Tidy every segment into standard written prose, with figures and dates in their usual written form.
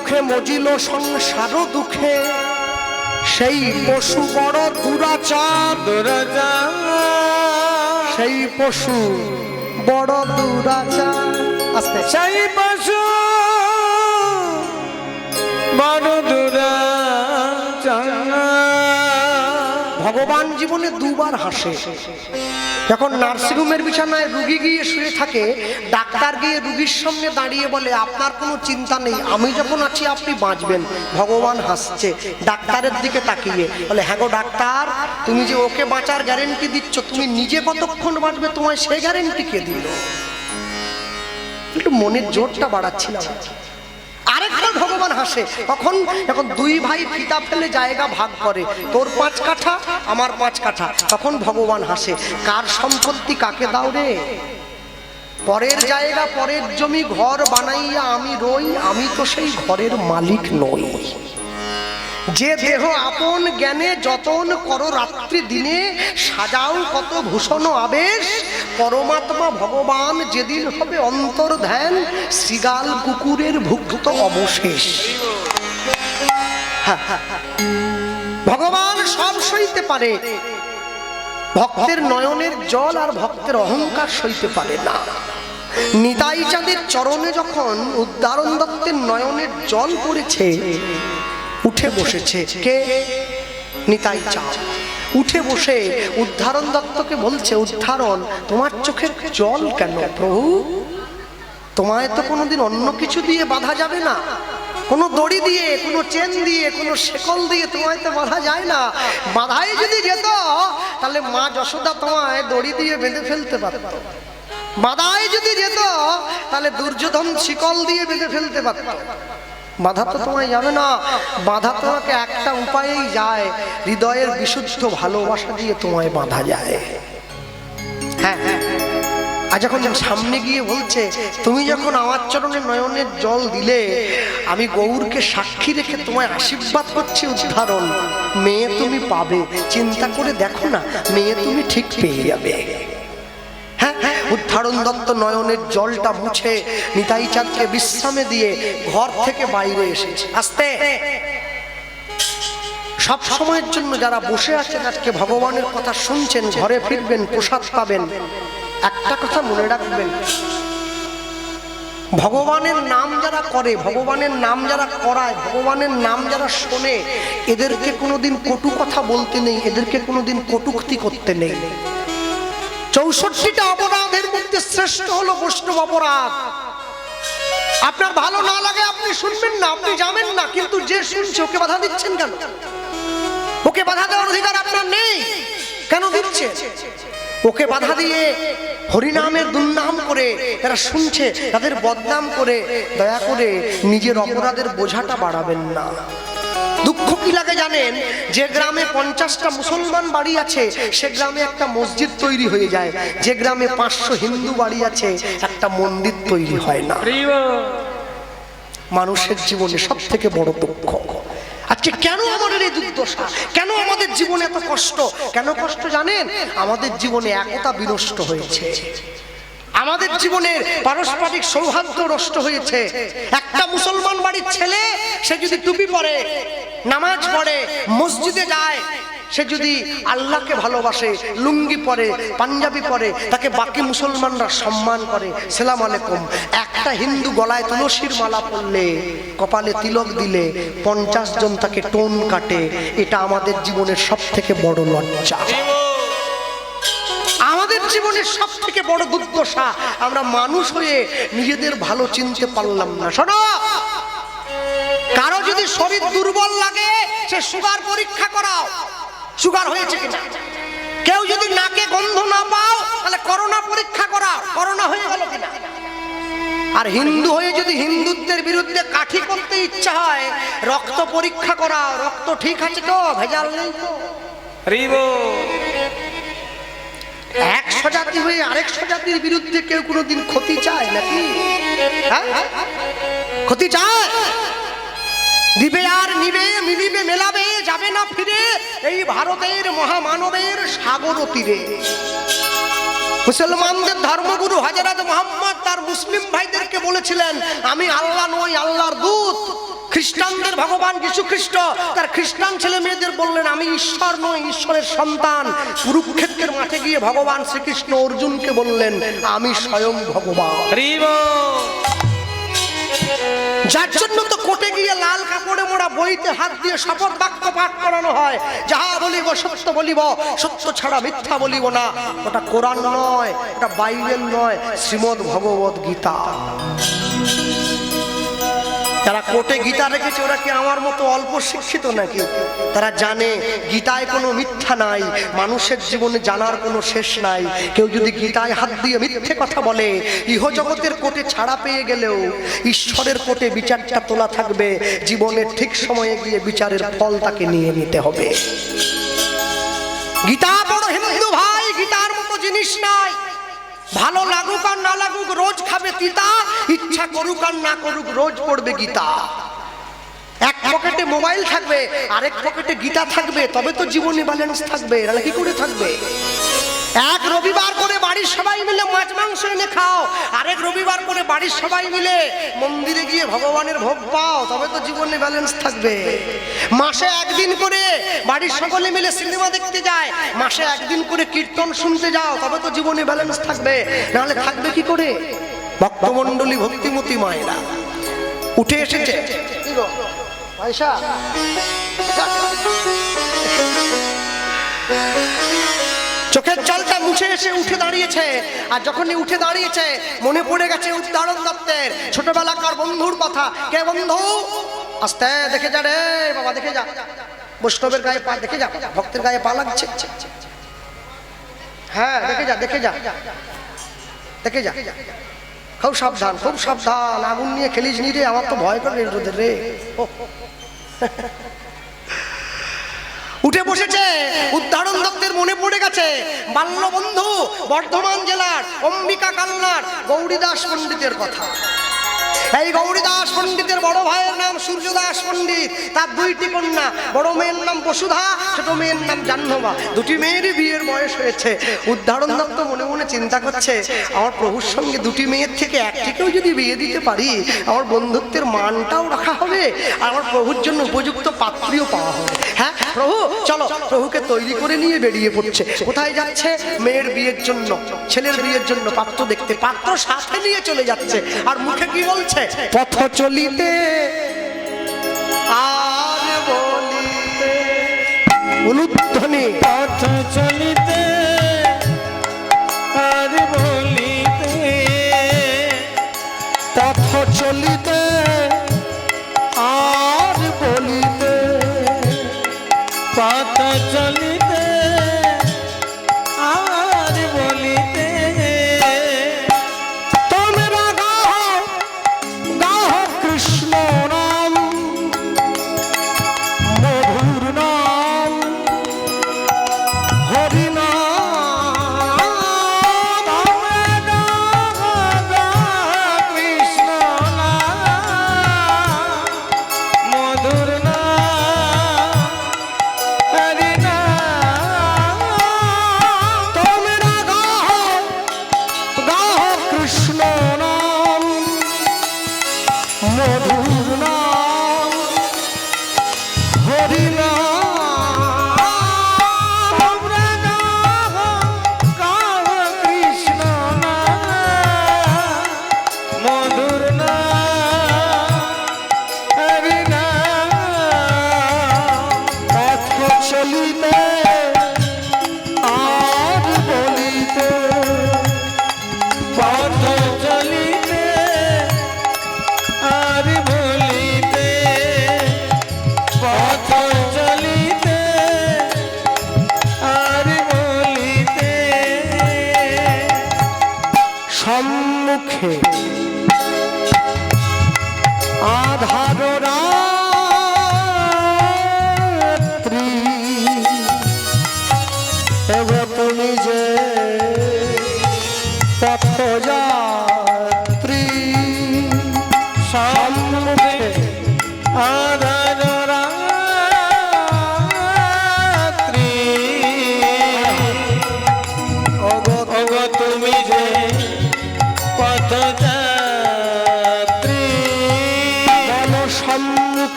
মুখে মজিল সংসার দুঃখে, সেই পশু বড় দুরাচার, সেই পশু বড় দুরাচার। আস্তে, সেই পশু বড় দুরাচার। ভগবান জীবনে দুবার হাসে। যখন নার্সিংহোমের বিছানায় রুগী গিয়ে শুয়ে থাকে, ডাক্তার গিয়ে রুগীর সামনে দাঁড়িয়ে বলে আপনার কোনো চিন্তা নেই, আমি যখন আছি আপনি বাঁচবেন। ভগবান হাসছে ডাক্তারের দিকে তাকিয়ে, বলে হ্যাঁ গো ডাক্তার, তুমি যে ওকে বাঁচার গ্যারেন্টি দিচ্ছ, তুমি নিজে কতক্ষণ বাঁচবে তোমায় সে গ্যারেন্টি কে দিল? একটু মনের জোরটা বাড়াচ্ছিলাম। আরেকবার ভগবান হাসে, তখন যখন দুই ভাই ফিতা ফেলে জায়গা ভাগ করে, তোর 5 কাঠা আমার 5 কাঠা, তখন ভগবান হাসে, কার সম্পত্তি কাকে দাও রে? পরের জায়গা পরের জমি ঘর বানাইয়া আমি রই, আমি তো সেই ঘরের মালিক নই। যে দেহ আপন জ্ঞানে যতন করো রাত্রি দিনে, সাজাও কত ভূষণ আবেশ, পরমাত্মা ভগবান যেদিন হবে অন্তর ধ্যান, শ্রীগাল কুকুরের ভুক্ত অবশেষ। ভগবান সব সইতে পারে, ভক্তের নয়নের জল আর ভক্তের অহংকার সইতে পারে না। নিতাই চাঁদের চরণে যখন উদ্ধারণ দত্তের নয়নের জল পড়েছে, উঠে বসেছে কে? নিতাই চাঁদ। উঠে বসে উদ্ধারণ দত্তকে বলছে, উদ্ধারণ তোমার চোখের জল কেন প্রভু? তোমায় তো কোনোদিন অন্য কিছু দিয়ে বাঁধা যাবে না, কোনো দড়ি দিয়ে, কোনো চেন দিয়ে, কোনো শেকল দিয়ে তোমায় তো বাঁধা যায় না। বাঁধাই যদি যেত তাহলে মা যশোদা তোমায় দড়ি দিয়ে বেঁধে ফেলতে পারত। বাঁধাই যদি যেত তাহলে দুর্যোধন শিকল দিয়ে বেঁধে ফেলতে পারত। বাধা তো তোমায় যাবে না, বাধা তোমাকে একটা উপায়েই যায়, হৃদয়ের বিশুদ্ধ ভালোবাসা দিয়ে তোমায় বাঁধা যায়। হ্যাঁ, আর যখন সামনে গিয়ে বলছে, তুমি যখন আমার চরণে নয়নের জল দিলে, আমি গৌরকে সাক্ষী রেখে তোমায় আশীর্বাদ করছি উদ্ধারণ, মেয়ে তুমি পাবে, চিন্তা করে দেখো না, মেয়ে তুমি ঠিক পেয়ে যাবে। উদ্ধারণ দত্ত নয়নের জলটা মুছে নিতাই চাঁদকে বিশ্রামে দিয়ে ঘর থেকে বাইরে এসেছে। আস্তে, সব সময়ের জন্য যারা বসে আছেন আজকে ভগবানের কথা শুনছেন, ঘরে ফিরবেন, প্রসাদ পাবেন, একটা কথা মনে রাখবেন, ভগবানের নাম যারা করে, ভগবানের নাম যারা করায়, ভগবানের নাম যারা শোনে, এদেরকে কোনোদিন কটু কথা বলতে নেই, এদেরকে কোনোদিন কটূক্তি করতে নেই। 64টা অপরাধের মধ্যে শ্রেষ্ঠ হলো বৈষ্ণব অপরাধ। আপনার ভালো না লাগে আপনি শুনবেন না, আপনি যাবেন না, কিন্তু যে শুনছে ওকে বাধা দিচ্ছেন কেন? ওকে বাধা দেওয়ার অধিকার আপনার নেই, কেন দিচ্ছে? ওকে বাধা দিয়ে হরিনামের দুর্নাম করে যারা শুনছে তাদের বদনাম করে, দয়া করে নিজের অপরাধের বোঝাটা বাড়াবেন না। দুঃখ কি লাগে জানেন? যে গ্রামে 50টা মুসলমান বাড়ি আছে সে গ্রামে একটা মসজিদ তৈরি হয়ে যায়, যে গ্রামে 500 হিন্দু বাড়ি আছে একটা মন্দির তৈরি হয় না। মানুষের জীবনে সব থেকে বড় দুঃখ। আজকে কেন আমাদের এই দুর্দশা? কেন আমাদের জীবনে এত কষ্ট? কেন কষ্ট জানেন? আমাদের জীবনে একতা বিনষ্ট হয়েছে, আমাদের জীবনের পারস্পরিক সৌহার্দ্য নষ্ট হয়েছে। একটা মুসলমান বাড়ির ছেলে সে যদি টুপি পরে, নামাজ পড়ে, মসজিদে যায়, সে যদি আল্লাহকে ভালোবাসে, লুঙ্গি পরে, পাঞ্জাবি পরে, তাকে বাকি মুসলমানরা সম্মান করে, সালাম আলাইকুম। একটা হিন্দু গলায় তুলসীর মালা পরলে, কপালে তিলক দিলে 50 জন তাকে টোন কাটে। এটা আমাদের জীবনের সব থেকে বড় লজ্জা, আমাদের জীবনের সব থেকে বড় দুর্দশা। আমরা মানুষ হয়ে নিজেদের ভালো চিনতে পারলাম না। শোনো, কারো যদি শরীর দুর্বল লাগে সে সুগার পরীক্ষা করাও, সুগার হয়েছে কিনা। কেউ যদি নাকে গন্ধ না পাও তাহলে করোনা পরীক্ষা করাও, করোনা হয়ে গেল কিনা। আর হিন্দু হয়ে যদি হিন্দুত্বের বিরুদ্ধে কাঠি করতে ইচ্ছা হয়, রক্ত পরীক্ষা করাও, রক্ত ঠিক আছে তো, ভেজাল নেই তো। 100 জাতি হয়ে আরেকশো জাতির বিরুদ্ধে কেউ কোনোদিন ক্ষতি চায় নাকি? ক্ষতি চায়? দিবে আর নিবে, মিলিবে মেলাবে, যাবে না ফিরে এই ভারতের মহামানবের সাগর তীরে। মুসলমানদের ধর্মগুরু হযরত মুহাম্মদ তার মুসলিম ভাইদেরকে বলেছিলেন, আমি আল্লাহ নই, আল্লাহর দূত। খ্রিস্টানদের ভগবান যীশু খ্রিস্ট তার খ্রিস্টান ছেলে মেয়েদের বললেন আমি ঈশ্বর নই, ঈশ্বরের সন্তান। কুরুক্ষেত্রের মাঠে গিয়ে ভগবান শ্রীকৃষ্ণ অর্জুনকে বললেন আমি স্বয়ং ভগবান। যার জন্য তো কোর্টে গিয়ে লাল কাপড়ে মোড়া বইতে হাত দিয়ে শপথ বাক্য পাঠ করানো হয়, যাহা বলিব সত্য বলিব, সত্য ছাড়া মিথ্যা বলিব না। ওটা কোরআন নয়, ওটা বাইবেল নয়, শ্রীমদ্ ভগবত গীতা। যারা কোর্টে গীতা রেখেছে ওরা কি আমার মতো অল্প শিক্ষিত নাকি? তারা জানে গীতায় কোনো মিথ্যা নাই, মানুষের জীবনে জানার কোনো শেষ নাই। কেউ যদি গীতায় হাত দিয়ে মিথ্যে কথা বলে, ইহজগতের কোর্টে ছাড়া পেয়ে গেলেও ঈশ্বরের কোর্টে বিচারটা তোলা থাকবে। জীবনের ঠিক সময়ে গিয়ে বিচারের ফল তাকে নিয়ে নিতে হবে। গীতা বড় হিন্দু ভাই, গীতার মতো জিনিস নাই। ভালো লাগুক আর না লাগুক রোজ খাবে তিতা, ইচ্ছা করুক আর না করুক রোজ পড়বে গীতা। এক পকেটে মোবাইল থাকবে, আরেক পকেটে গীতা থাকবে, তবে তো জীবনে ব্যালেন্স থাকবে। নাহলে কি করে থাকবে? এক রবিবার করে বাড়ির সবাই মিলে মাছ মাংস এনে খাও, আরেক রবিবার করে বাড়ির সবাই মিলে মন্দিরে গিয়ে ভগবানের ভোগ পাও, তবে তো জীবনে ব্যালেন্স থাকবে। মাসে একদিন করে বাড়ির সকলে মিলে সিনেমা দেখতে যায়, মাসে একদিন করে কীর্তন শুনতে যাও, তবে তো জীবনে ব্যালেন্স থাকবে। নাহলে থাকবে কি করে? ভক্তমণ্ডলী ভক্তিমতী মায়েরা উঠে এসেছে। পয়সা চোখের জলটা মুছে এসে উঠে দাঁড়িয়েছে। আর যখনই উঠে দাঁড়িয়েছে মনে পড়ে গেছে উদ্ধারণ দত্তের ছোটবেলাকার বন্ধুর কথা। কে বন্ধু? আস্তে দেখে যা রে বাবা, দেখে যা, বৈষ্ণবের গায়ে পা দেখে যা, ভক্তের গায়ে পা লাগছে। হ্যাঁ দেখে যা, দেখে যা, দেখে যা, খুব সাবধান, খুব সাবধান, আগুন নিয়ে খেলিস নি রে, আমার তো ভয় করে রোদের রে। উঠে বসেছে উদ্ধারণ দত্তের মনে পড়ে গেছে বাল্যবন্ধু বর্ধমান জেলার অম্বিকা কালনার গৌরীদাস পণ্ডিতের কথা। এই গৌরীদাস পণ্ডিতের বড় ভাইয়ের নাম সূর্যদাস পণ্ডিত, তার দুইটি কন্যা, বড় মেয়ের নাম বসুধা, ছোট মেয়ের নাম জাহ্নবা। দুটি মেয়েরই বিয়ের বয়স হয়েছে। উদ্ধারণ দত্ত মনে মনে চিন্তা করছে আমার প্রভুর সঙ্গে দুটি মেয়ের থেকে একটিকেও যদি বিয়ে দিতে পারি, আমার বন্ধুত্বের মানটাও রাখা হবে, আর আমার প্রভুর জন্য উপযুক্ত পাত্রীও পাওয়া হবে। হ্যাঁ প্রভু চলো। প্রভুকে তৈরি করে নিয়ে বেরিয়ে পড়ছে। কোথায় যাচ্ছে? মেয়ের বিয়ের জন্য, ছেলের বিয়ের জন্য পাত্র দেখতে। পাত্র সাথে নিয়ে চলে যাচ্ছে, আর মুখে কি বলছে? পথ চলিতে আর বলিতে, অনুধ্বনি পথ চলিতে আর বলিতে, পথ চলিতে আর বলিতে, পথ চলিতে আর বলিতে, তোমরা গাও গাও কৃষ্ণ নাম, মধুর নাম, হরি নাম। তোমরা গাও কৃষ্ণ নাম, মধুর নাম, হরি নাম। তোমরা গাও গাও কৃষ্ণ নাম, মধুর নাম, হরি নাম। তোমরা গাও কৃষ্ণ নাম, মধুর নাম, হরি নাম। পথ চলিতে আর বলিতে, পথ চলিতে আর বলিতে, পথ চলিতে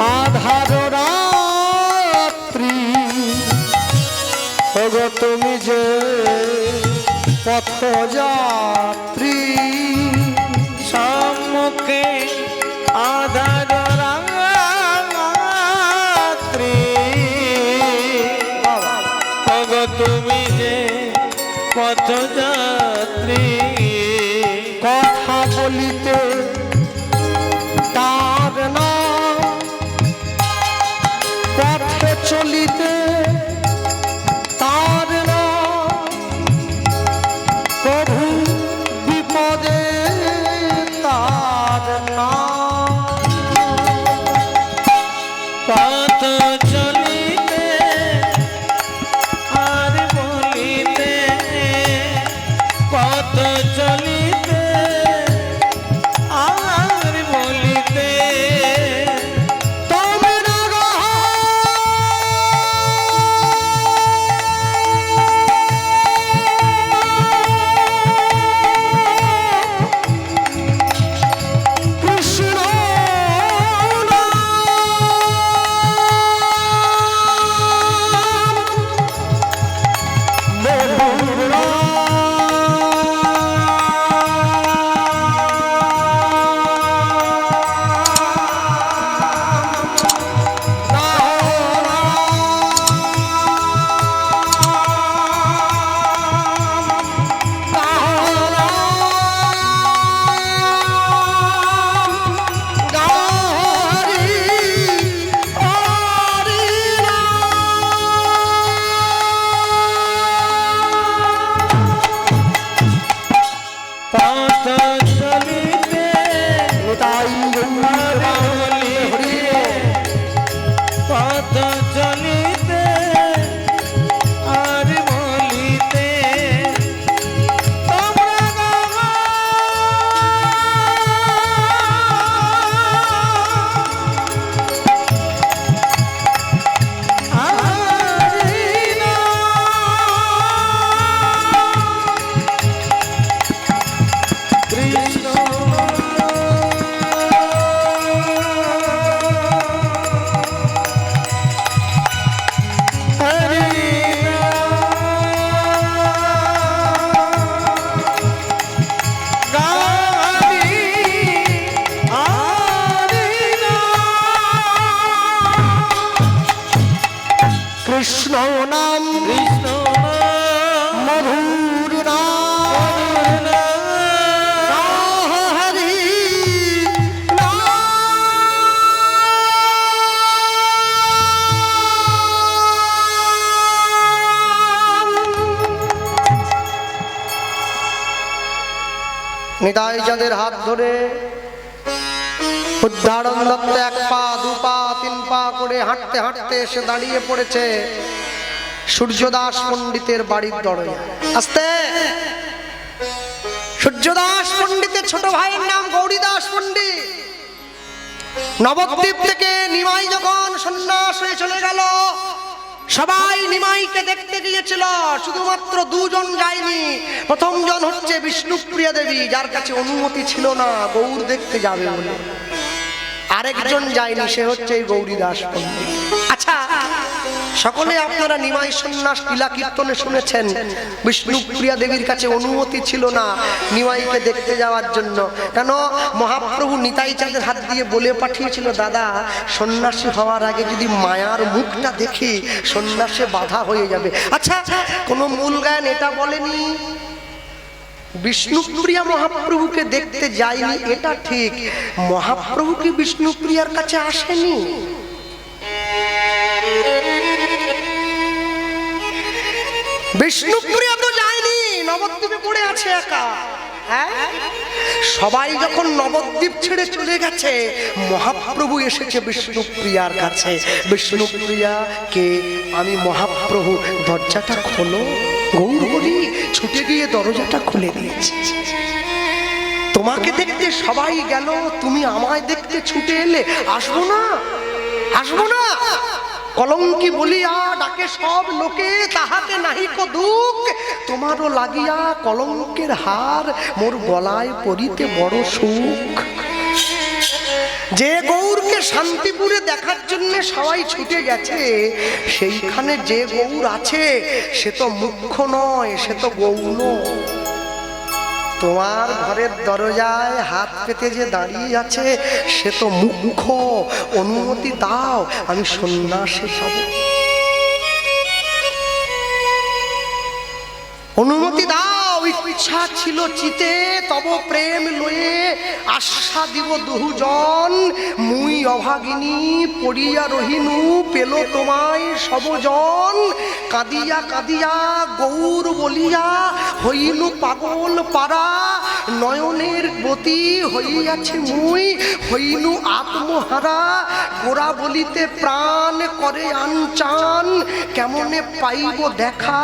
আধার রাত্রি ওগো তুমি যে পথযাত্রী সম্মুখে আধার রাত্রি ওগো তুমি যে পথযাত্রী কথা বলিতে তার না পথে চলিতে তার না প্রভু বিপদে তার না পথ চলিতে আর বলিতে পথ চলিতে আর বলিতে তবে না গো কৃষ্ণ পথ চলিতে আর বলিতে পথ চলিতে আর বলিতে তোমরা কৃষ্ণ হরি গারি কৃষ্ণ নাম কৃষ্ণ মধুর নাম হরি নিতাই যাদের হাত ধরে উদ্ধারণ দত্ত এক পা দু পা তিন পা করে হাঁটতে হাঁটতে এসে দাঁড়িয়ে পড়েছে সূর্যদাস পণ্ডিতের বাড়ির দরজা। আস্তে সূর্যদাস পণ্ডিতের ছোট ভাইয়ের নাম গৌরীদাস পণ্ডিত। নবদ্বীপ থেকে নিমাই যখন সন্ন্যাস হয়ে চলে গেল, সবাই নিমাইকে দেখতে গিয়েছিল, শুধুমাত্র দুজন যায়নি। প্রথম জন হচ্ছে বিষ্ণুপ্রিয়া দেবী, যার কাছে অনুমতি ছিল না গৌর দেখতে যাবে বলে। আরেকজন যায়নি, সে হচ্ছে এই গৌরীদাস পণ্ডিত। আচ্ছা, সকলে আপনারা নিমাই সন্ন্যাস লীলা কীর্তনে শুনেছেন, বিষ্ণুপ্রিয়া দেবীর কাছে অনুমতি ছিল না নিমাইকে দেখতে যাওয়ার জন্য। কেন? মহাপ্রভু নিতাই চাঁদের হাত দিয়ে বলে পাঠিয়েছিল, দাদা সন্ন্যাসী হওয়ার আগে যদি মায়ার মুখটা দেখি সন্ন্যাসে বাধা হয়ে যাবে। আচ্ছা, কোনো মূল গায়ন এটা বলেনি বিষ্ণুপ্রিয়া মহাপ্রভুকে দেখতে যায়নি, এটা ঠিক। মহাপ্রভু কি বিষ্ণুপ্রিয়ার কাছে আসেনি? বিষ্ণুপ্রিয়া তো যায়নি, নবদ্বীপে পড়ে আছে একা। হ্যাঁ, সবাই যখন নবদ্বীপ ছেড়ে চলে গেছে, মহাপ্রভু এসেছে বিষ্ণুপ্রিয়ার কাছে। বিষ্ণুপ্রিয়া কে? আমি মহাপ্রভু, দরজাটা খোলো। গৌর হরি ছুটে গিয়ে দরজাটা খুলে দিয়েছে। তোমাকে দেখতে সবাই গেল, তুমি আমায় দেখতে ছুটে এলে, আসবো না? আসবো না? কলঙ্কি বলিয়া ডাকে সব লোকে, তাহাতে নাহি কো দুঃখ। তোমারও লাগিয়া কলঙ্কের হার, মোর গলায় পরিতে বড় সুখ। যে গৌরকে শান্তিপুরে দেখার জন্য সবাই ছুটে গেছে, সেইখানে যে গৌর আছে সে তো মুখ্য নয়, সে তো গৌণ। তোমার ঘরের দরজায় হাত পেতে যে দাঁড়িয়ে আছে সে তো মুখ্য। অনুমতি দাও, আমি সন্ন্যাসী হব। অনুমতি দাও, ইচ্ছা ছিল চিতে তব প্রেম লয়ে আশা দিব দুজন। মুই অভাগিনী পড়িয়া রহিনু পেল তোমায় সবজন। কাঁদিয়া কাঁদিয়া গৌর বলিয়া হইনু পাগল পারা। নয়নের গতি হইয়াছে মুই হইনু আত্মহারা। গোরা বলিতে প্রাণ করে আনচান, কেমনে পাইব দেখা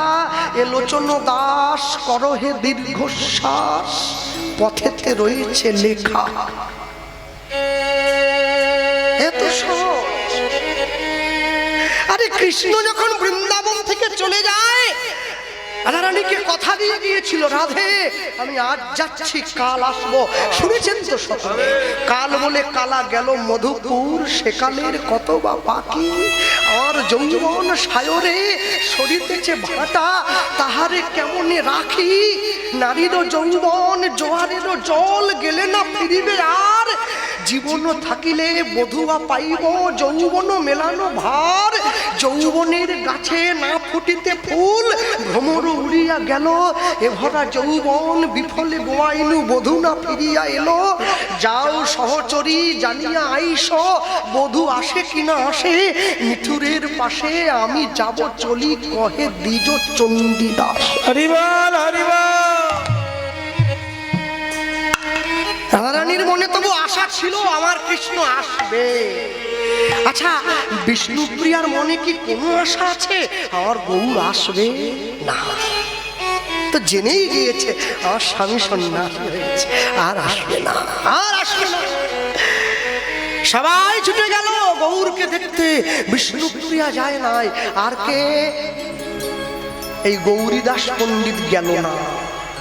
এলোচন দাস করহে দীর্ঘশ্বাস। পথেতে রয়েছে লেখা। এত সহজ। আরে কৃষ্ণ যখন বৃন্দাবন থেকে চলে যায়, রাধারানীকে কথা দিয়ে গিয়েছিল, রাধে আমি আজ যাচ্ছি, কাল আসবো। শুনেছেন তো সকলে? কাল বলে কালা গেল মধুপুর, সেকালের কত বা বাকি। আর যৌবন সায়রে সরিতেছে ভাটা, তাহারে কেমনে রাখি। নারীরও যৌবন জোয়ারেরও জল, গেলে না ফিরিবে আর। জীবন থাকিলে বধুয়া পাইব, যৌবন মেলানো ভার। যৌবনের গাছে না ফুটিতে ফুল, ভ্রমর উড়িয়া গেল এ ভরা যৌবন। বিফলে গোয়াইনু বধু না ফিরিয়া এলো। যাও সহচরী জানিয়া আইস, বধু আসে কিনা আসে মিঠুরের পাশে। আমি যাব চলি কহে দ্বিজ চণ্ডীদাস। হরিবল হরিবল। রাধারানীর মনে তবু আশা ছিল আমার কৃষ্ণ আসবে। আচ্ছা, বিষ্ণুপ্রিয়ার মনে কি কোনো আশা আছে আমার গৌর আসবে? না, তো জেনেই গিয়েছে আমার স্বামী সন্ন্যাসী হয়েছে, আর আসবে না, আর আসবে না। সবাই ছুটে গেল গৌরকে দেখতে, বিষ্ণুপ্রিয়া যায় নাই। আর কে? এই গৌরীদাস পণ্ডিত গেল না।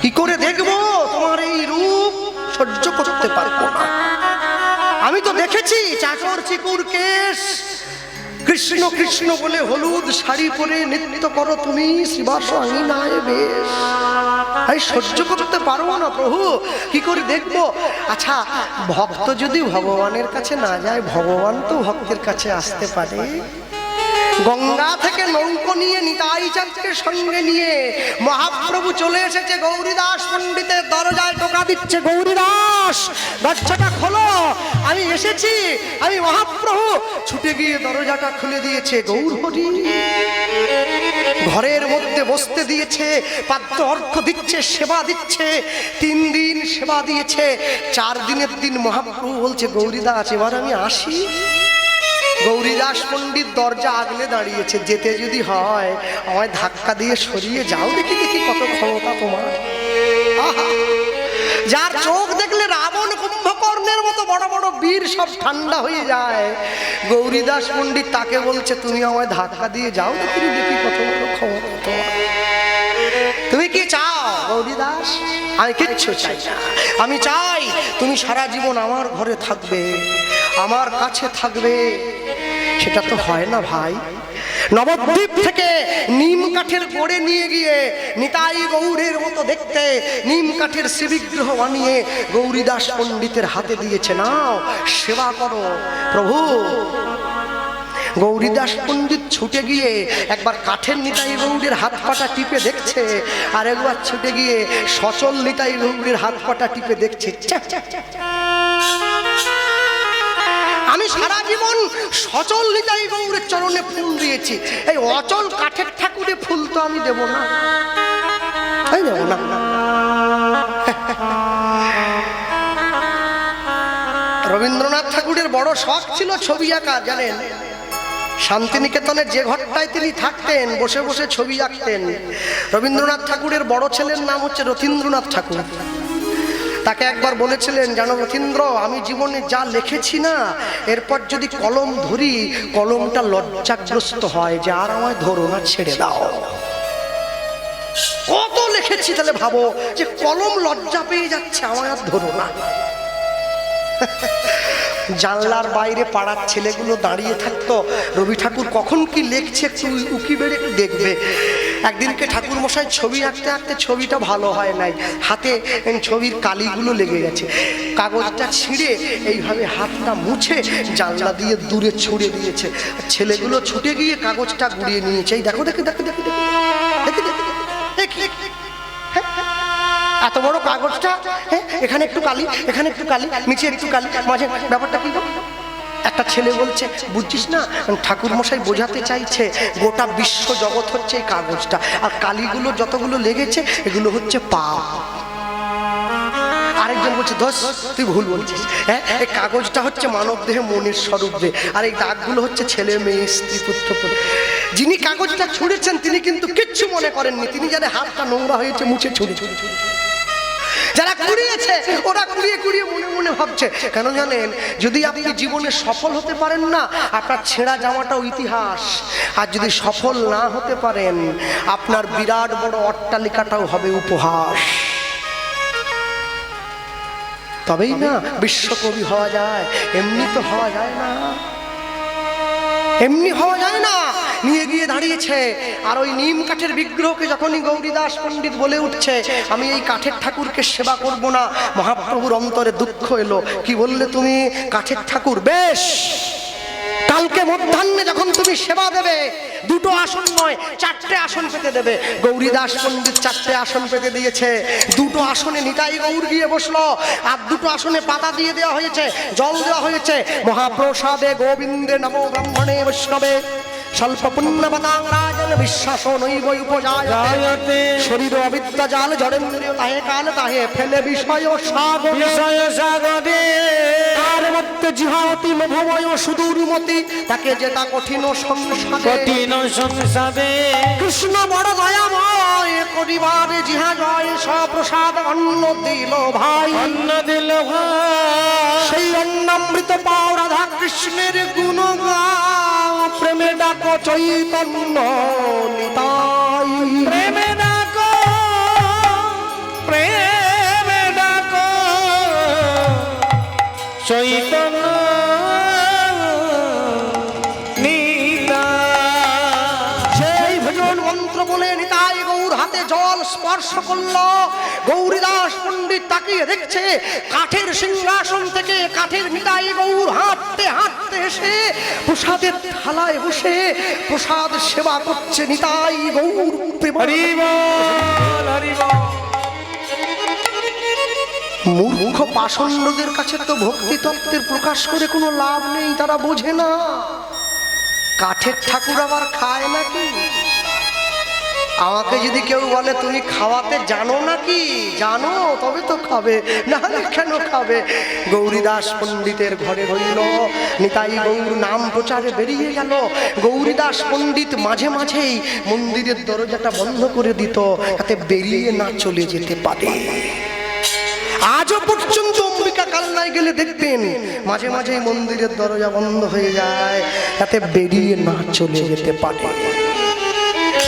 কি করে দেখবো তোমার এই রূপ, সহ্য করতে পারবো না। আমি তো দেখেছি চাকর চিকুর কেশ, কৃষ্ণ কৃষ্ণ বলে হলুদ শাড়ি পরে নৃত্য করো তুমি, শিবাস আঙিনায় বেশ। আমি সহ্য করতে পারবো না প্রভু, কি করে দেখবো? আচ্ছা, ভক্ত যদি ভগবানের কাছে না যায়, ভগবান তো ভক্তের কাছে আসতে পারে। গঙ্গা থেকে নৌকো নিয়ে নিতাই চাঁদকে সঙ্গে নিয়ে মহাপ্রভু চলে এসেছে। গৌরীদাস পণ্ডিতের দরজায় টোকা দিচ্ছে, গৌরীদাস দরজাটা খোলো, আমি এসেছি, আমি মহাপ্রভু। ছুটে গিয়ে দরজাটা খুলে দিয়েছে। গৌর হরি ঘরের মধ্যে বসতে দিয়েছে, পাত্র অর্ঘ দিচ্ছে, সেবা দিচ্ছে। 3 দিন সেবা দিয়েছে। 4 দিনের দিন মহাপ্রভু বলছে, গৌরীদাস এবার আমি আসি। গৌরীদাস পণ্ডিত দরজা আগলে দাঁড়িয়েছে। যেতে যদি হয় আমায় ধাক্কা দিয়ে সরিয়ে যাও, দেখি দেখি কত ক্ষমতা তোমার। আহা, যার চোখ দেখলে রাবণ কুম্ভকর্ণের মতো বড় বড় বীর সব ঠান্ডা হয়ে যায়, গৌরীদাস পণ্ডিত তাকে বলছে তুমি আমায় ধাক্কা দিয়ে যাও, দেখি দেখি কত বড় ক্ষমতা তোমার। তুমি কি চাও গৌরীদাস? আমি কিচ্ছু চাই না। আমি চাই তুমি সারা জীবন আমার ঘরে থাকবে, আমার কাছে থাকবে। সেটা তো হয় না ভাই। নবদ্বীপ থেকে নিম কাঠের গোড়ে নিয়ে গিয়ে নিতাই গৌরের মতো দেখতে নিম কাঠের শ্রীবিগ্রহ বানিয়ে গৌরীদাস পণ্ডিতের হাতে দিয়েছে, নাও সেবা করো প্রভু। গৌরীদাস পণ্ডিত ছুটে গিয়ে একবার কাঠের নিতাই গৌরের হাত পাটা টিপে দেখছে, আর একবার ছুটে গিয়ে সচল নিতাই গৌরের হাত পাটা টিপে দেখছে। আমি সারা জীবন সচল নিতাই গৌরের চরণে ফুল দিয়েছি, এই অচল কাঠের ঠাকুরে ফুল তো আমি দেব না, আমি দেব না। রবীন্দ্রনাথ ঠাকুরের বড় শখ ছিল ছবি আঁকা, জানেন? শান্তিনিকেতনের যে ঘরটায় তিনি থাকতেন বসে বসে ছবি আঁকতেন। রবীন্দ্রনাথ ঠাকুরের বড় ছেলের নাম হচ্ছে রথীন্দ্রনাথ ঠাকুর। তাকে একবার বলেছিলেন, জানো রথীন্দ্র, আমি জীবনে যা লিখেছি না, এরপর যদি কলম ধরি কলমটা লজ্জাগ্রস্ত হয়, যে আর আমায় ধরো না, ছেড়ে দাও। কত লিখেছি, তাহলে ভাবো যে কলম লজ্জা পেয়ে যাচ্ছে, আমায় আর ধরো না। জানলার বাইরে পাড়ার ছেলেগুলো দাঁড়িয়ে থাকতো, রবি ঠাকুর কখন কি লিখছে একটু উকি বেড়ে একটু দেখবে। একদিনকে ঠাকুর মশাই ছবি আঁকতে আঁকতে ছবিটা ভালো হয় নাই, হাতে ছবির কালিগুলো লেগে গেছে। কাগজটা ছিঁড়ে এইভাবে হাতটা মুছে জানলা দিয়ে দূরে ছুঁড়ে দিয়েছে। ছেলেগুলো ছুটে গিয়ে কাগজটা গুড়িয়ে নিয়েছে। এই দেখো দেখে দেখে দেখে দেখে দেখে এত বড় কাগজটা, হ্যাঁ এখানে একটু কালি, এখানে একটু কালি, নিচে একটু কালি, মাঝে ব্যাপারটা কি? একটা ছেলে বলছে বুঝছিস না, ঠাকুর মশাই বোঝাতে চাইছে গোটা বিশ্ব জগৎ হচ্ছে এই কাগজটা, আর কালিগুলো যতগুলো লেগেছে এগুলো হচ্ছে পাপ। আরেকজন বলছে দোষ তুই ভুল বলছিস, হ্যাঁ এই কাগজটা হচ্ছে মানব দেহে মনের স্বরূপ রে, আর এই দাগগুলো হচ্ছে ছেলে মেয়ে স্ত্রী পুত্র। যিনি কাগজটা ছুঁড়েছেন তিনি কিন্তু কিচ্ছু মনে করেননি, তিনি জানে হাতটা নোংরা হয়েছে মুছে ছুঁড়ে ছুঁড়ে ছুঁড়ে। যারা কুড়িয়েছে ওরা কুড়িয়ে কুড়িয়ে মনে মনে ভাবছে, কেন জানেন যদি আপনি জীবনে সফল হতে পারেন না আপনার ছেঁড়া জামাটাও ইতিহাস, আর যদি সফল না হতে পারেন আপনার বিরাট বড় অট্টালিকাটাও হবে উপহাস। তবেই না বিশ্বকবি হওয়া যায়, এমনি তো হওয়া যায় না, এমনি হওয়া যায় না। নিয়ে গিয়ে দাঁড়িয়েছে, আর ওই নিম কাঠের বিগ্রহকে যখনই গৌরীদাস পণ্ডিত বলে উঠছে আমি এই কাঠের ঠাকুরকে সেবা করব না, মহাপ্রভুর অন্তরে দুঃখ এলো। কি বললে তুমি কাঠের ঠাকুর? বেশ, কালকে মধ্যাহ্নে যখন তুমি সেবা দেবে দুটো আসন নয় 4টে আসন পেতে দেবে। গৌরীদাস পণ্ডিত 4টে আসন পেতে দিয়েছে। দুটো আসনে নিতাই গৌর গিয়ে বসলো, আর দুটো আসনে পাতা দিয়ে দেওয়া হয়েছে, জল দেওয়া হয়েছে। মহাপ্রসাদে গোবিন্দে নমো ব্রাহ্মণে বৈষ্ণবে স্বল্প পুণ্যবতাং রাজন বিশ্বাস নৈব উপজায়তে শরীর অবিদ্যা জাল জড়েন্দ্রিয় তাহে কাল তাহে ফেলে বিষয় সাগরে তার মধ্যে জিহাতি মোহময় সুদূরমতি তাকে যেটা কঠিন সংসারে কৃষ্ণ বড় দয়াময় করিবারে জিহা জয় সপ্রসাদ অন্ন দিল ভাই, অন্ন দিল ভাই। সেই অন্নামৃত পাও রাধা কৃষ্ণের গুণ গাও, প্রেমে ডাকো চৈতন্য নিতাই, প্রেমে ডাকো, প্রেমে ডাকো চৈতন্য নিতাই। সেই ভজন মন্ত্র বলে নিতাই গৌর হাতে জল স্পর্শ করলো। গৌরীদাস পণ্ডিত তাকিয়ে দেখছে কাঠের সিংহাসন থেকে কাঠের নিতাই গৌর হাঁটতে হাঁটতে এসে প্রসাদের থালায় বসে প্রসাদ সেবা করছে নিতাই গৌর। মূর্খ পাষণ্ডদের কাছে তো ভক্তি তত্ত্বের প্রকাশ করে কোনো লাভ নেই, তারা বোঝে না কাঠের ঠাকুর আবার খায় নাকি। আমাকে যদি কেউ বলে তুমি খাওয়াতে জানো নাকি, জানো তবে তো খাবে, নাহলে কেন খাবে। গৌরীদাস পণ্ডিতের ঘরে হইল, নিতাই গৌর নাম প্রচারে বেরিয়ে গেল। গৌরীদাস পণ্ডিত মাঝে মাঝেই মন্দিরের দরজাটা বন্ধ করে দিত যাতে বেরিয়ে না চলে যেতে পারে। আজও পর্যন্ত অম্বিকা কালনায় গেলে দেখবেন মাঝে মাঝেই মন্দিরের দরজা বন্ধ হয়ে যায় যাতে বেরিয়ে না চলে যেতে পারে।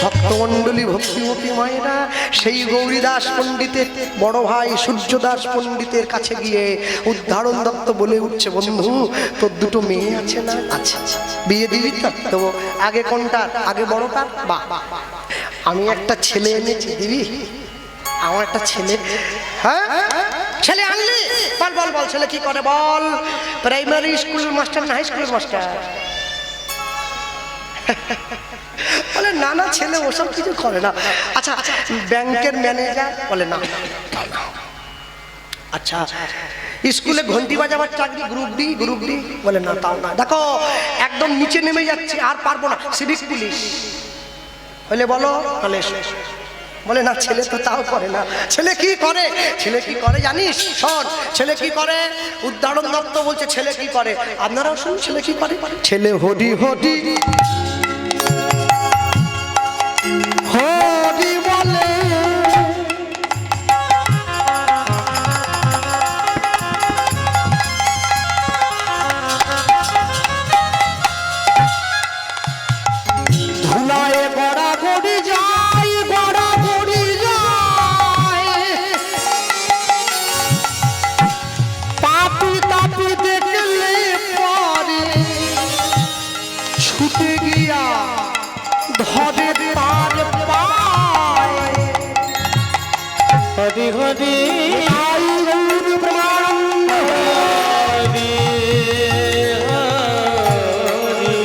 ভক্তমণ্ডলী ভক্তিমতী মায়েরা সেই গৌরীদাস পণ্ডিতের বড় ভাই সূর্যদাস পণ্ডিতের কাছে গিয়ে উদ্ধারণ দত্ত বলে উঠছে, বন্ধু তোর দুটো মেয়ে আছে না? আচ্ছা, বিয়ে দিবি তো? আগে কোনটা? আগে বড়টা? বাহ, আমি একটা ছেলে এনেছি, দিবি? আমার একটা ছেলে। হ্যাঁ ছেলে আনলি? বল বল বল ছেলে কি করে বল? প্রাইমারি স্কুলের মাস্টার না হাই স্কুলের মাস্টার? বলে না না ছেলে ওসব কিছু করে না। আচ্ছা ব্যাংকের ম্যানেজার? বলে না। আচ্ছা স্কুলে ঘন্টি বাজাবার চাকরি? Group D? Group D? বলে না তাও না। দেখো একদম নিচে নেমে যাচ্ছে, আর পারবো না, সিভিক পুলিশ। বলে বলো, তাহলে বলে না ছেলে তো তাও করে না। ছেলে কি করে? ছেলে কি করে জানিস? শোন ছেলে কি করে। উদ্ধারণ দত্ত বলছে ছেলে কি করে, আপনারাও শুনুন ছেলে কি করে। ছেলে হরি হরি হরি বলে, ধুলায় গড়া গড়ি যায়, গড়া গড়ি যায়, পাপি তাপি দেখলে ধরে তার পায় হরি হরি আই গৌর প্রেমানন্দ হরি হরি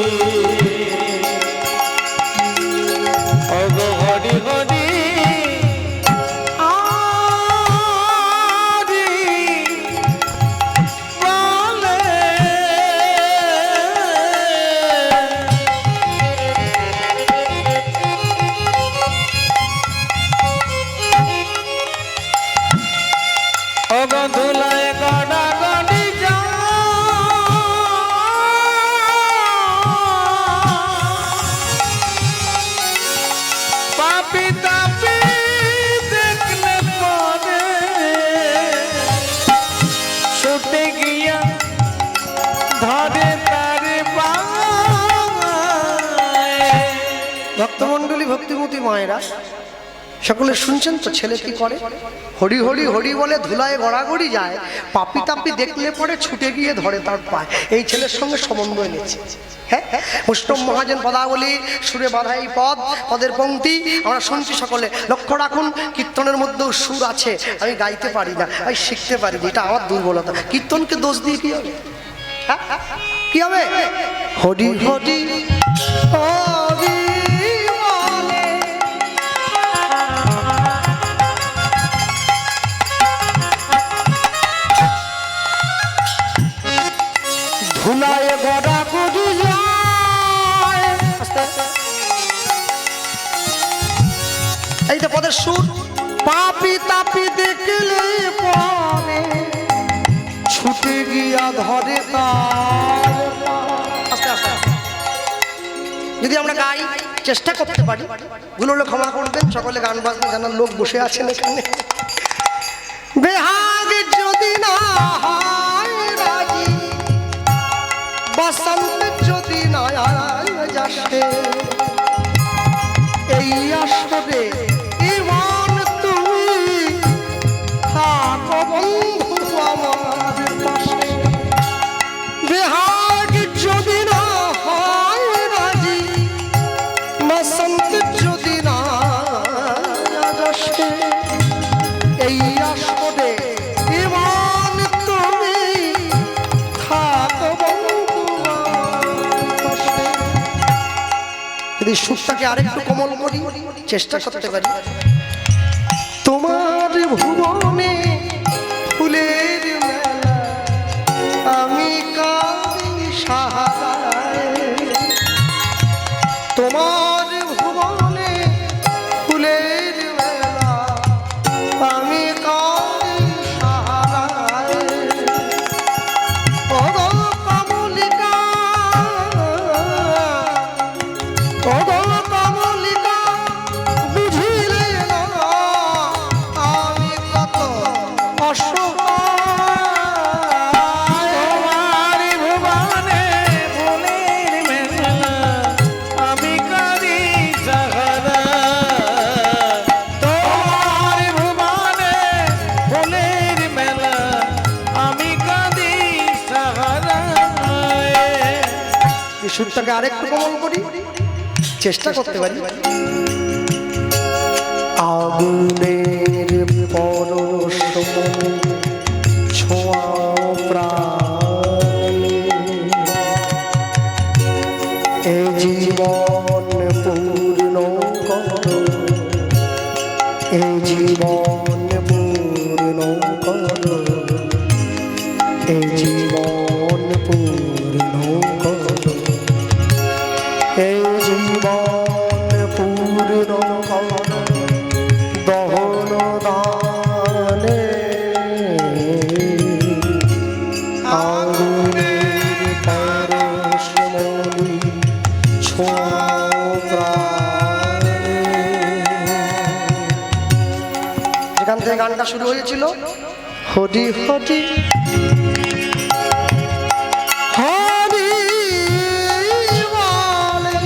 ওগো হরি হরি আরি বলে ওগো ধুলায় গড়া গড়ি যা পাপি তাপি দেখলে পরে ছুটে গিয়া ধরে তারে পায় ভক্তমণ্ডলী ভক্তিমতী মায়েরা সকলে শুনছেন তো ছেলে কি করে হরি হরি হরি বলে ধুলায় গড়াগড়ি যায় পাপি তাপি দেখলে পরে ছুটে গিয়ে ধরে তার পায় এই ছেলের সঙ্গে সম্বন্ধ এনেছে হ্যাঁ মুষ্টম মহাজন পদাবলী সুরে বাঁধা এই পদ পদের পংক্তি আমরা শুনছি সকলে লক্ষ্য রাখুন কীর্তনের মধ্যেও সুর আছে আমি গাইতে পারি না আমি শিখতে পারি না, এটা আমার দুর্বলতা কীর্তনকে দোষ দিয়ে কি হবে হ্যাঁ? কি হবে হরি হরি হরি বলে ধুলায় গড়া গড়ি যায় এই তো পদের সুর পাপি তাপি দেখলে পরে ছুটে গিয়া ধরে তার আস্তে আস্তে যদি আমরা গাই চেষ্টা করতে পারি ভুল হলে ক্ষমা করবেন সকলে গান বাজনা জানার লোক বসে আছেন এখানে বেহাগ যদি না হয় রাজি বসন্ত যদি না যাসে এই আসরে ইমান তুমি থাকো বন্ধু আমার পাশে বেহাগ যদি না হয় রাজি বসন্ত যদি না যাসে এই আসরে ইমান তুমি থাকো যদি সুরটাকে আরেকটু কোমল করি চেষ্টা করতে পারি তোমার ভুবনে ফুলের মেলা আমি কাঁদি সাহারায় তোমার ভুবনে ফুলের মেলা আমি কাঁদি সাহারায় ওগো কমলিকা ওগো কমলিকা বুঝিলে না আমি কত অসহায় তোমার ভুবনে ফুলের মেলা আমি কাঁদি সাহারা তোমার ভুবনে ফুলের মেলা আমি কাঁদি সাহারা এই সুরটাকে আরেকটু কোমল করি চেষ্টা করতে পারি আগুনের পরশ ছোঁয়া প্রাণে এ জীবন পূর্ণ করো এ জীবন পূর্ণ করো এ জীবন পূর্ণ করো এই জীবন পূর্ণ করো দহন দানে আগুনের পরশ মনি ছোঁয়া প্রাণে। যেখান থেকে গানটা শুরু হয়েছিল হরি হরি হরি বলে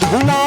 ধুলা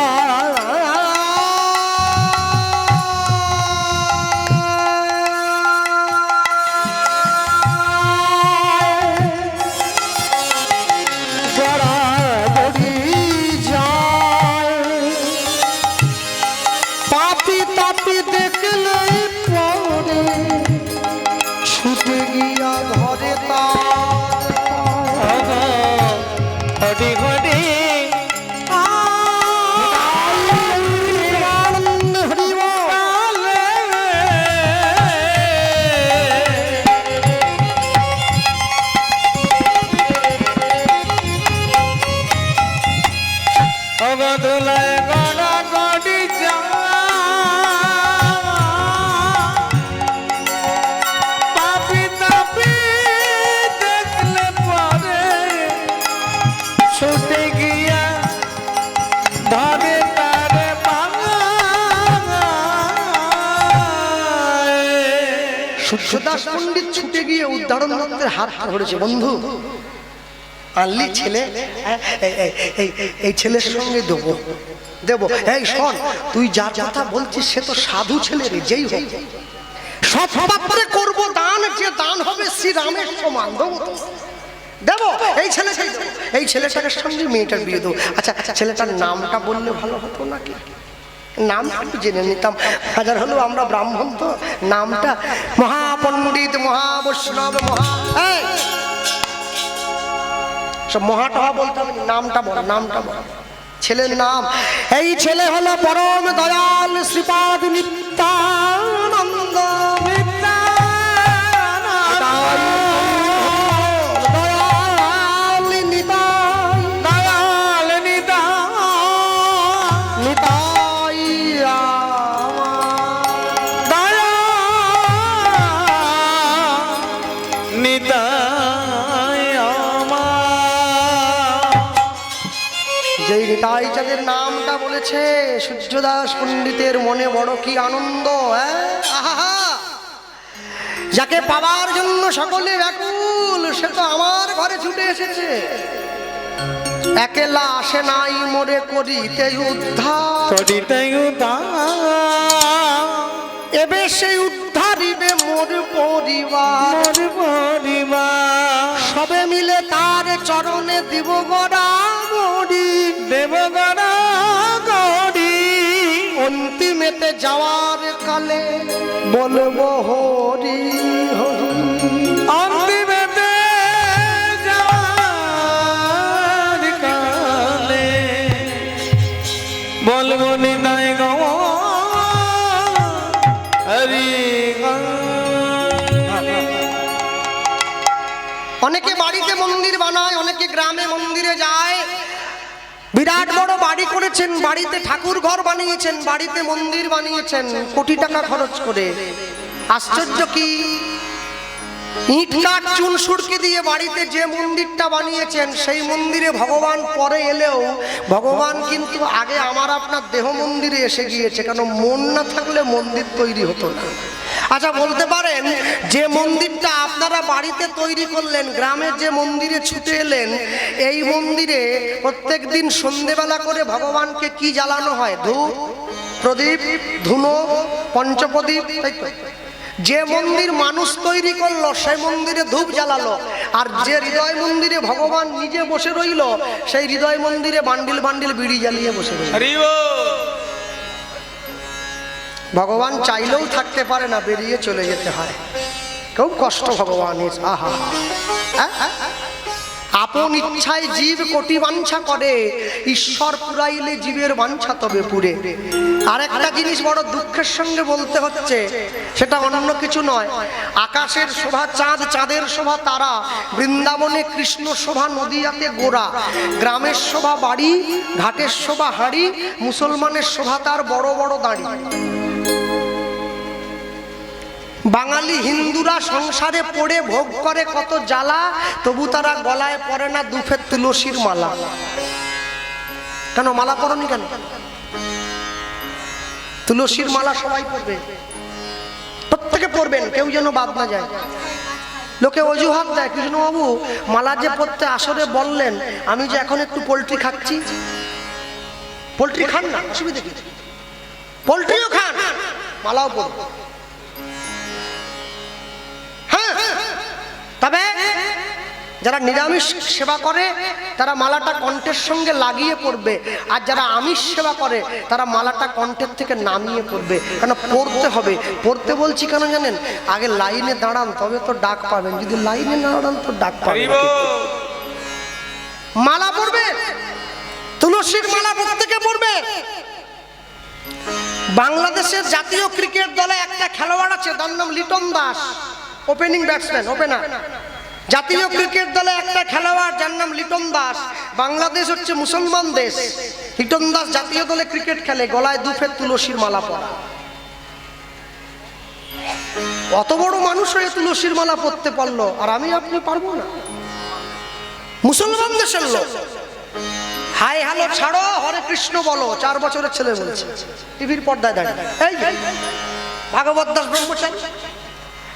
সূর্যদাস পণ্ডিত ছুটে গিয়ে উদ্ধারণ দত্তের হাত ধরেছে। বন্ধু আনলি ছেলে, এই ছেলের সঙ্গে দেবো দেবো। এই শোন, তুই যার কথা বলছিস সে তো সাধু ছেলে রে, যেই হোক সৎ পাত্রে করবো দান, যে দান হবে শ্রীরামের সমান দেবো দেবো। এই ছেলেটার সঙ্গে মেয়েটার বিয়ে দেবো। আচ্ছা ছেলেটার নামটা বললে ভালো হতো নাকি? নাম একটু জেনে নিতাম, হাজার হলো আমরা ব্রাহ্মণ তো। নামটা মহাপণ্ডিত মহাবৈষ্ণব সব মহাটহা বলতে হবে, নামটা বল, নামটা বল ছেলের নাম। এই ছেলে হলো পরম দয়াল শ্রীপাদ নিত্যানন্দ। তাই যাদের নামটা বলেছে সূর্যদাস পণ্ডিতের মনে বড় কি আনন্দ। যাকে পাওয়ার জন্য সকলে ব্যাকুল, সে তো আমার ঘরে ছুটে এসেছে। একলা আসে নাই মোরে করিতে উদ্ধার, এবে সেই উদ্ধারিবে মোর পরিবার। সবে মিলে তার চরণে দিব গড়া গড়ি, দেব গড়া গড়ি। অন্তিমেতে যাওয়ার কালে বলবো হরি হরি। অন্তিমেতে যাওয়ার কালে বলবো নিতাই গো হরি। অনেকে বাড়িতে মন্দির বানায়, অনেকে গ্রামে মন্দিরে যায়। বিরাট বড় বাড়ি করেছেন, বাড়িতে ঠাকুর ঘর বানিয়েছেন, বাড়িতে মন্দির বানিয়েছেন কোটি টাকা খরচ করে। আশ্চর্য কি, ইট কাঠ চুন সুরকি দিয়ে বাড়িতে যে মন্দিরটা বানিয়েছেন সেই মন্দিরে ভগবান পরে এলেও ভগবান কিন্তু আগে আমার আপনার দেহ মন্দিরে এসে গিয়েছে। কেন, মন না থাকলে মন্দির তৈরি হতো না। আচ্ছা বলতে পারেন, যে মন্দিরটা আপনারা বাড়িতে তৈরি করলেন, গ্রামের যে মন্দিরে ছুটে এলেন, এই মন্দিরে প্রত্যেক দিন সন্ধেবেলা করে ভগবানকে কি জ্বালানো হয়? ধূপ, প্রদীপ, ধুনো, পঞ্চপ্রদীপ, তাই তো? যে মন্দির মানুষ তৈরি করলো সেই মন্দিরে ধূপ জ্বালালো, আর যে হৃদয় মন্দিরে ভগবান নিজে বসে রইল সেই হৃদয় মন্দিরে বান্ডিল বান্ডিল বিড়ি জ্বালিয়ে বসে রইল। ভগবান চাইলেও থাকতে পারে না, বেরিয়ে চলে যেতে হয়। খুব কষ্ট ভগবানের। আহা, আপন ইচ্ছায় জীব কোটি বাঞ্ছা করে, ঈশ্বর পুরাইলে জীবের বাঞ্ছা তবে পুরে। আর একটা জিনিস বড় দুঃখের সঙ্গে বলতে হচ্ছে, সেটা অন্য কিছু নয়। আকাশের শোভা চাঁদ, চাঁদের শোভা তারা, বৃন্দাবনে কৃষ্ণ শোভা নদিয়াতে গোরা, গ্রামের শোভা বাড়ি, ঘাটের শোভা হাড়ি, মুসলমানের শোভা তার বড় বড় দাড়ি। বাঙালি হিন্দুরা সংসারে পড়ে ভোগ করে কত জ্বালা, তবু তারা গলায় পরে না দুফের তুলসীর মালা। কেন মালা পরনি কেন? তুলসীর মালা সবাই পরবে, প্রত্যেকে পরবেন, কেউ যেন বাদ না যায়। লোকে অজুহাত দেয়, কৃষ্ণবাবু মালা যে পড়তে আসরে বললেন, আমি যে এখন একটু পোলট্রি খাচ্ছি। পোলট্রি খান না, অসুবিধা কি? পোলট্রিও খান, মালাও পড়ব। তবে যারা নিরামিষ সেবা করে তারা মালাটা কণ্ঠের সঙ্গে লাগিয়ে পড়বে, আর যারা আমিষ সেবা করে তারা মালাটা কণ্ঠের থেকে নামিয়ে পড়বে। কেন পড়তে হবে? পড়তে বলছি কেন জানেন? আগে লাইনে দাঁড়ান, তবে তো ডাক পাবেন। যদি লাইনে না দাঁড়ান তো ডাক পাবেন। মালা পড়বে, তুলসীর মালা প্রত্যেকে পড়বে। বাংলাদেশের জাতীয় ক্রিকেট দলে একটা খেলোয়াড় আছে, তার নাম Liton Das, opening batsman, opener. জাতীয় ক্রিকেট দলে একটা খেলোয়াড় যার নাম লিটন দাস। বাংলাদেশ হচ্ছে মুসলমান দেশ, লিটন দাস জাতীয় দলে ক্রিকেট খেলে, গলায় দুফের তুলসীর মালা পরা। অত বড় মানুষ হয়ে তুলসীর মালা পরতে পারলো, আর আমি আপনি পারবো না? মুসলমান দেশের লোক। হাই হ্যালো ছাড়ো, হরে কৃষ্ণ বলো, 4 বছরের ছেলে বলছে টিভির পর্দায় দাঁড়িয়ে। এই ভাগবত দাস ব্রহ্মচারী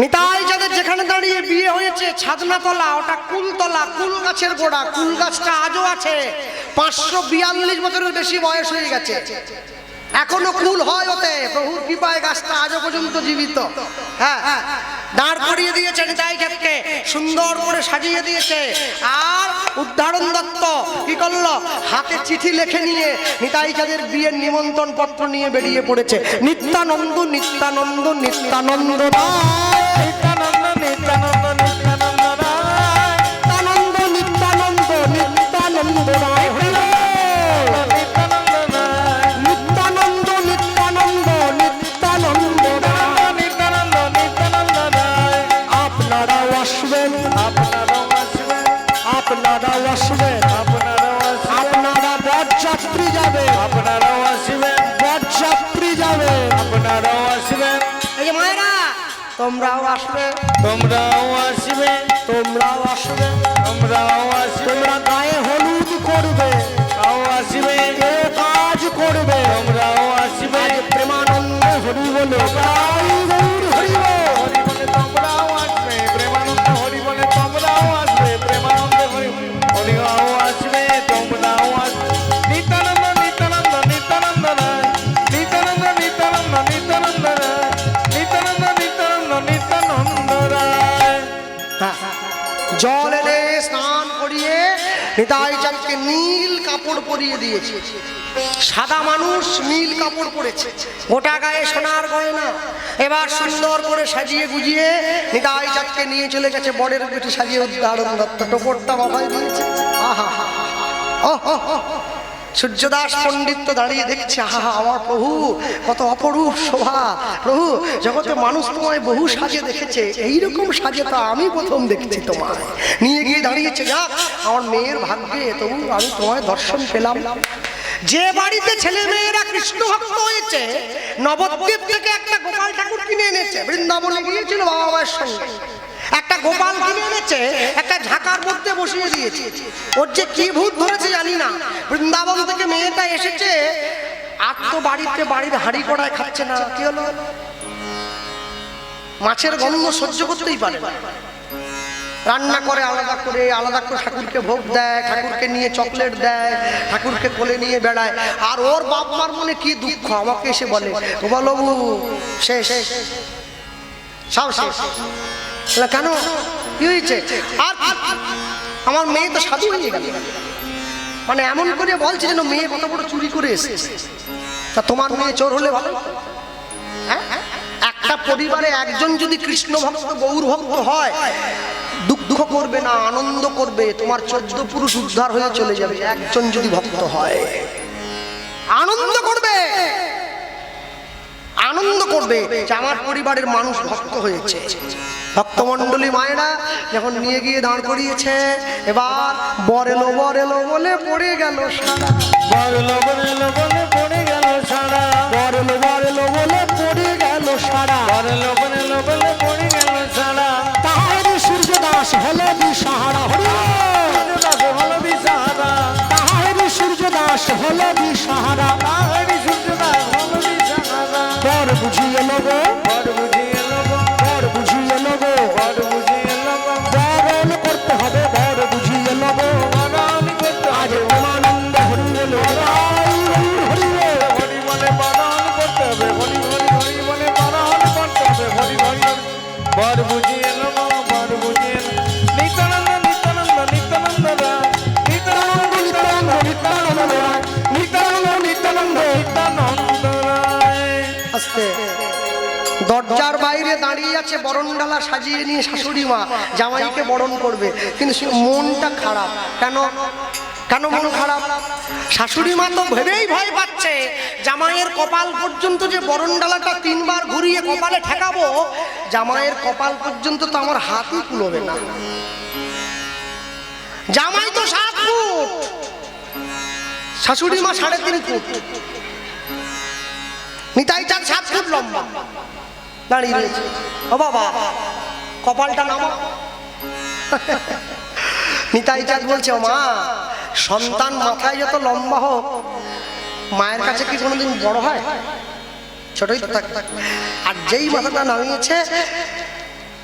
নিতাই চাঁদের যেখানে দাঁড়িয়ে বিয়ে হয়েছে ছাদনাতলা, ওটা কুলতলা, কুল গাছের গোড়া। কুল গাছটা আজও আছে, 542 বছরের বেশি বয়স হয়ে গেছে, এখনো কুল হয় ওতে। প্রভুর কৃপায় গাছটা আজও পর্যন্ত জীবিত। হ্যাঁ, দাঁড় করিয়ে দিয়েছে নিতাই চাঁদকে, সুন্দর করে সাজিয়ে দিয়েছে। আর উদ্ধারণ দত্ত কি করলো, হাতে চিঠি লিখে নিয়ে নিতাই চাঁদের বিয়ের নিমন্ত্রণ পত্র নিয়ে বেরিয়ে পড়েছে। নিত্যানন্দ নিত্যানন্দ নিত্যানন্দ রায়, নিত্যানন্দ নিত্যানন্দ নিত্যানন্দ রায়, নিত্যানন্দ নিত্যানন্দ নিত্যানন্দ রায়, নিত্যানন্দ রায়, নিত্যানন্দ নিত্যানন্দ নিত্যানন্দ রায়। নিত্যানন্দ নিত্যানন্দ রায়। আপনারাও আসবেন, আপনারাও আসবেন, আপনারাও আসবেন, আপনারাও আসবেন, আপনারা বরযাত্রী যাবে, আপনারাও আসবেন, বরযাত্রী যাবে। আপনারাও আসবেন, এই যে মায়েরা, তোমরাও আসবে, তোমরাও আসবে, তোমরাও আসবে, তোমরাও আসবে, তোমরা গায়ে হলুদ করবে, তাও আসবে, এ কাজ করবে। তোমরাও আসবে, আজ প্রেমানন্দ হরি বলে গাই গৌর হরি বল। হরি বলে তোমরাও আসবে, প্রেমানন্দ হরি বলে তোমরাও আসবে, প্রেমানন্দ হরি হরিও আসবে, তোমরাও আসবে। নিত্যানন্দ নিত্যানন্দ নিত্যানন্দ রায়, নিত্যানন্দ নিত্যানন্দ নিত্যানন্দ রায়, নিত্যানন্দ নিত্যানন্দ নিত্যানন্দ রায়। জল এনে স্নান করিয়ে নিতাই চাঁদকে নীল কাপড় পরিয়ে দিয়েছে। সাদা মানুষ নীল কাপড় পরেছে, গোটা গায়ে সোনার গয়না। এবার সুন্দর করে সাজিয়ে গুজিয়ে নিতাই চাঁদকে নিয়ে চলে গেছে বরের বেটি সাজিয়ে। উদ্ধারণ দত্ত টোপরটা মাথায় দিয়েছে। আহা, সূর্যদাস পণ্ডিত তো দাঁড়িয়ে দেখছে, আহা আমার প্রভু কত অপরূপ শোভা। প্রভু, জগতে মানুষ তোমায় বহু সাজে দেখেছে, এইরকম সাজে তো আমি প্রথম দেখছি তোমায়। নিয়ে গিয়ে দাঁড়িয়েছে, যাক আমার মেয়ের ভাগ্যে তবু আমি তোমায় দর্শন পেলাম। যে বাড়িতে ছেলে মেয়েরা কৃষ্ণ ভক্ত হয়েছে, নবদ্বীপ থেকে একটা গোপাল ঠাকুর কিনে এনেছে। বৃন্দাবনে গিয়েছিল বাবা মায়ের সঙ্গে, একটা গোপাল কিনে এনেছে, একটা ঝাঁকার মধ্যে বসিয়ে দিয়েছে। ওর যে কি ভূত ধরেছে জানি না। বৃন্দাবন থেকে মেয়েটা এসেছে, আর তো বাড়িতে বাড়ির হাঁড়ি কড়ায় খাচ্ছে না। কি হলো, মাছের গন্ধ সহ্য করতেই পারে না। রান্না করে আলাদা করে আলাদা করে ঠাকুরকে ভোগ দেয়, ঠাকুরকে নিয়ে চকলেট দেয়, ঠাকুরকে কোলে নিয়ে বেড়ায়। আর ওর বাপ মার মনে কি দুঃখ, আমাকে এসে বলে, গোপালবাবু শেষ, সব শেষ। কেন, কি হয়েছে? আর আমার মেয়ে তো সাধু হয়ে গেল। মানে এমন করে বলছে যেন মেয়ে কত বড় চুরি করে এসেছে। তা তোমার মেয়ে চোর হলে ভালো। হ্যাঁ, একটা পরিবারে একজন যদি কৃষ্ণ ভক্ত গৌর ভক্ত হয়, দুঃখ করবে না, আনন্দ করবে। তোমার 14 পুরুষ উদ্ধার হয়ে চলে যাবে। একজন যদি ভক্ত হয়, আনন্দ করবে, আনন্দ করবে যে আমার পরিবারের মানুষ ভক্ত হয়েছে। ভক্তমণ্ডলী মায়েরা যখন নিয়ে গিয়ে দাঁড় করিয়েছে, এবার বর এলো বলে পড়ে গেল সারা। বর এলো বলে পড়ে গেল সারা, বর এলো বলে পড়ে গেল সারা। বর এলো বলে পড়ে গেল সারা। তাহারে সূর্যদাস হলো দিশাহারা। হরি সূর্যদাস হলো দিশাহারা, তাহারে সূর্যদাস হলো দিশাহারা। তাহারি সূর্যদাস হলো দিশাহারা। বর বুঝিয়ে লোগো, বর বুঝিয়ে লোগো, বর বুঝিয়ে লোগো, বর বুঝিয়ে লোগো, বরণ করতে হবে, বর বুঝিয়ে লোগো। বরণ করতে আজ হবে, প্রেমানন্দ হরি বলে গাই গৌর হরি বল। হরি বলে বরণ করতে হবে, হরি হরি হরি বলে বরণ করতে হবে, হরি হরি হরি। বর বুঝিয়ে লোগো, বর বুঝিয়ে লোগো। নিত্যানন্দ নিত্যানন্দ নিত্যানন্দ রায়, নিত্যানন্দ নিত্যানন্দ নিত্যানন্দ রায়, নিত্যানন্দ নিত্যানন্দ নিত্যানন্দ রায়। আস্তে দরজার বাইরে দাঁড়িয়ে আছে বরণডালা সাজিয়ে নিয়ে শাশুড়ি মা, জামাইকে বরণ করবে। কিন্তু সে মনটা খারাপ। কেন, কেন মন খারাপ? শাশুড়ি মা তো ভেবেই ভয় পাচ্ছে, জামাইয়ের কপাল পর্যন্ত যে বরণডালাটা 3 বার ঘুরিয়ে কপালে ঠেকাবো, জামাইয়ের কপাল পর্যন্ত তো আমার হাতই কুলোবে না। জামাই তো 7 ফুট, শাশুড়ি মা 3.5 ফুট, নিতাই চাঁদ 7 ফুট লম্বা দাঁড়িয়ে রয়েছে। ও বাবা, কপালটা নামা। নিতাই চাঁদ বলছে, ও মা, সন্তান মাথায় যত লম্বা হোক, মায়ের কাছে কি কোনোদিন বড় হয়? ছোটই তো থাকে। আর যেই মাথাটা নামিয়েছে,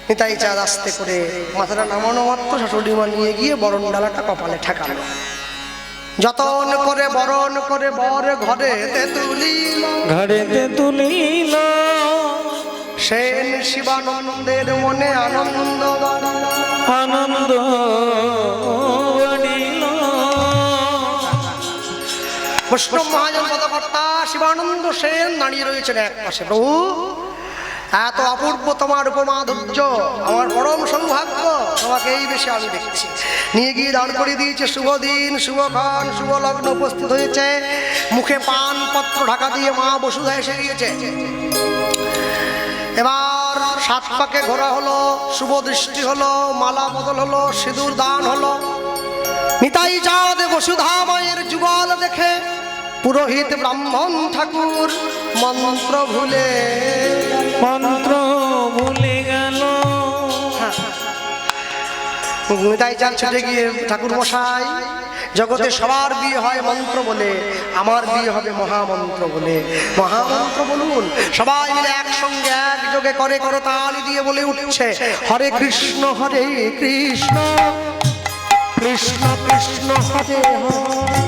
নিতাই চাঁদ আস্তে করে মাথাটা নামানো মাত্র শাশুড়ি মা নিয়ে গিয়ে বরণ ডালাটা কপালে ঠেকালো। যতন করে বরণ করে বর ঘরেতে তুলিল, ঘরেতে তুলিল, সেন শিবানন্দের মনে আনন্দ বাড়িল, আনন্দ বাড়িল। বৈষ্ণব মহাজন পদকর্তা শিবানন্দ সেন দাঁড়িয়ে রয়েছেন এক পাশে। প্রভু, এত অপূর্ব তোমার উপমাধুর্য, আমার পরম সৌভাগ্য, তোমাকে এই বেশি আমি দেখছি। নিয়ে গিয়ে দাঁড় করিয়ে দিয়েছে। শুভ দিন, শুভক্ষণ, শুভ লগ্ন উপস্থিত হয়েছে। মুখে পান পত্র ঢাকা দিয়ে মা বসুধা এসে গিয়েছে। এবার সাত পাকে ঘোরা হলো, শুভ দৃষ্টি হলো, মালা বদল হলো, সিঁদুর দান হলো। নিতাই চাঁদ বসুধা মায়ের যুগল দেখে পুরোহিত ব্রাহ্মণ ঠাকুর মন্ত্র ভুলে মন্ত্র ভুলে গেল। নিতাই চাঁদ ছুটে গিয়ে ঠাকুর মশাই, জগতে সবার বিয়ে হয় মন্ত্র বলে, আমার বিয়ে হবে মহামন্ত্র বলে। মহামন্ত্র বলুন। সবাই মিলে একসঙ্গে একযোগে করে করতালি দিয়ে বলে উঠছে, হরে কৃষ্ণ হরে কৃষ্ণ, কৃষ্ণ কৃষ্ণ হরে হরে,